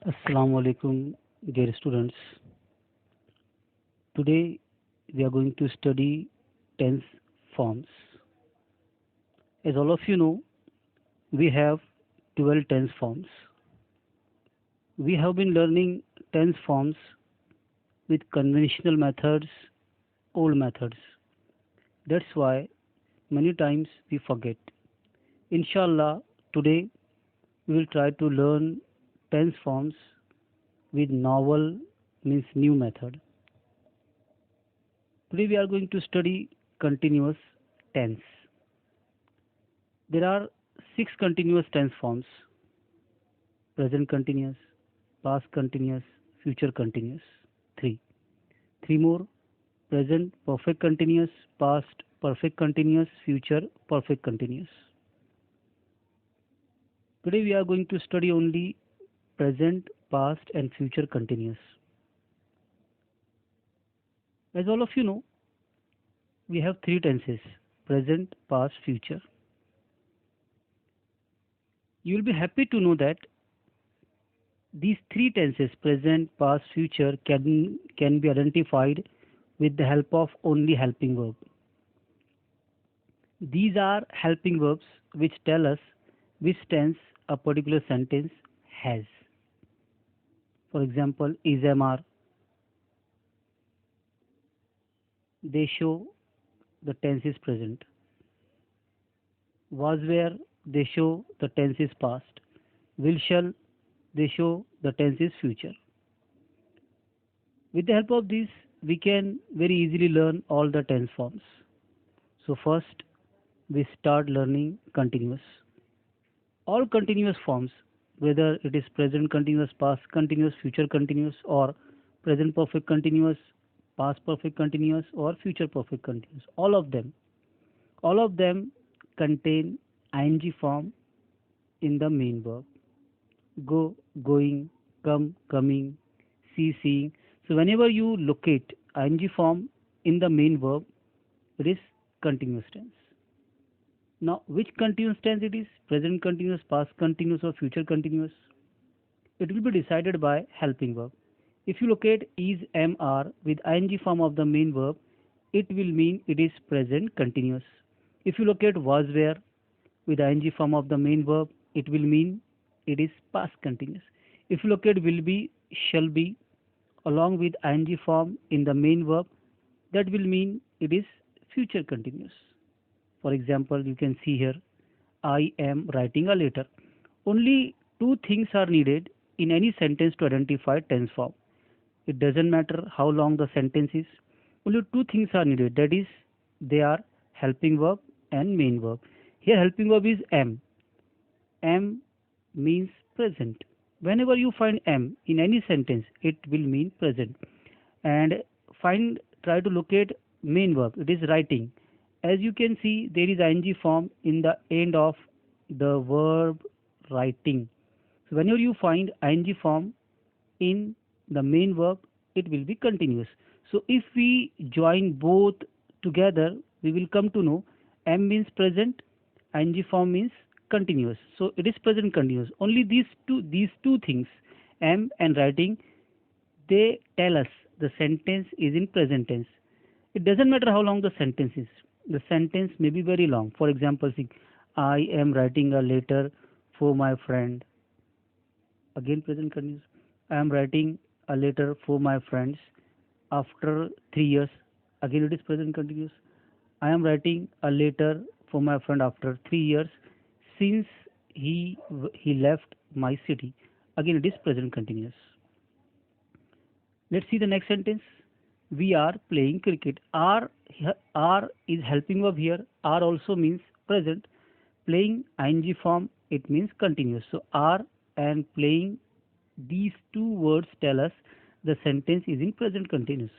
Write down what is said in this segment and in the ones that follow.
Assalamu alaikum, dear students. Today we are going to study tense forms. As all of you know, we have 12 tense forms. We have been learning tense forms with conventional methods, old methods. That's why many times we forget. Inshallah, today we will try to learn tense forms with novel means new method. Today we are going to study continuous tense. There are six continuous tense forms: present continuous, past continuous, future continuous. Three. Three more: present perfect continuous, past perfect continuous, future perfect continuous. Today we are going to study only present, past, and future continuous. As all of you know, we have three tenses: present, past, future. You will be happy to know that these three tenses, present, past, future, can be identified with the help of only helping verb. These are helping verbs which tell us which tense a particular sentence has. For example, is, am, are. They show the tense is present. Was, were. They show the tense is past. Will, shall. They show the tense is future. With the help of these, we can very easily learn all the tense forms. So first, we start learning continuous. All continuous forms, whether it is present continuous, past continuous, future continuous, or present perfect continuous, past perfect continuous, or future perfect continuous, all of them contain ing form in the main verb. Go, going, come, coming, see, seeing. So whenever you locate ing form in the main verb, it is continuous tense. Now, which continuous tense it is? Present continuous, past continuous, or future continuous? It will be decided by helping verb. If you locate is, am, are with ing form of the main verb, it will mean it is present continuous. If you locate was, were with ing form of the main verb, it will mean it is past continuous. If you locate will be, shall be along with ing form in the main verb, that will mean it is future continuous. For example, you can see here, I am writing a letter. Only two things are needed in any sentence to identify tense form. It doesn't matter how long the sentence is. Only two things are needed. That is, they are helping verb and main verb. Here, helping verb is am. Am means present. Whenever you find am in any sentence, it will mean present. And try to locate main verb. It is writing. As you can see, there is ing form in the end of the verb writing. So whenever you find ing form in the main verb, it will be continuous. So if we join both together, we will come to know am means present, ing form means continuous. So it is present continuous. Only these two things, am and writing, they tell us the sentence is in present tense. It doesn't matter how long the sentence is. The sentence may be very long. For example, see, I am writing a letter for my friend. Again, present continuous. I am writing a letter for my friends after 3 years. Again, it is present continuous. I am writing a letter for my friend after 3 years since he left my city. Again, it is present continuous. Let's see the next sentence. We are playing cricket. Are is helping verb here. Are also means present. Playing ing form, it means continuous. So are and playing, these two words tell us the sentence is in present continuous.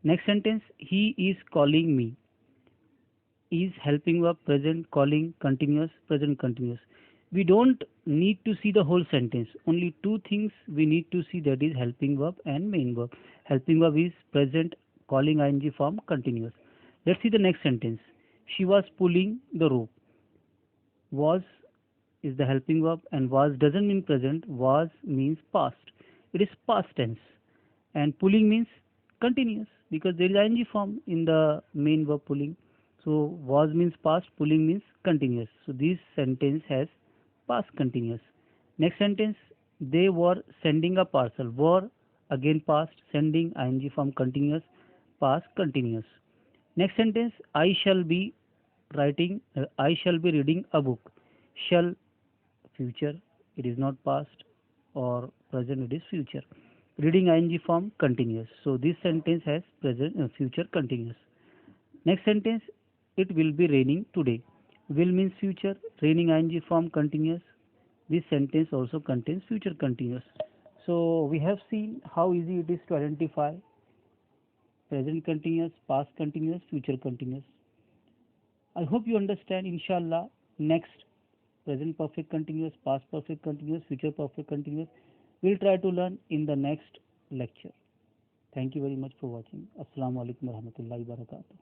Next sentence, he is calling me. Is helping verb present, calling continuous, present continuous. We don't need to see the whole sentence. Only two things we need to see, that is helping verb and main verb. Helping verb is present, calling ing form continuous. Let's see the next sentence. She was pulling the rope. Was is the helping verb, and was doesn't mean present. Was means past. It is past tense. And pulling means continuous because there is ing form in the main verb pulling. So was means past, pulling means continuous. So this sentence has past continuous. Next sentence, they were sending a parcel. Were again past, sending ing form continuous, past continuous. Next sentence, I shall be reading a book. Shall future, it is not past or present, it is future. Reading ing form continuous. So this sentence has present future continuous. Next sentence, it will be raining today. Will means future, raining ing form continuous. This sentence also contains future continuous. So we have seen how easy it is to identify present continuous, past continuous, future continuous. I hope you understand, inshallah. Next, present perfect continuous, past perfect continuous, future perfect continuous. We'll try to learn in the next lecture. Thank you very much for watching. Assalamu alaikum warahmatullahi wabarakatuh.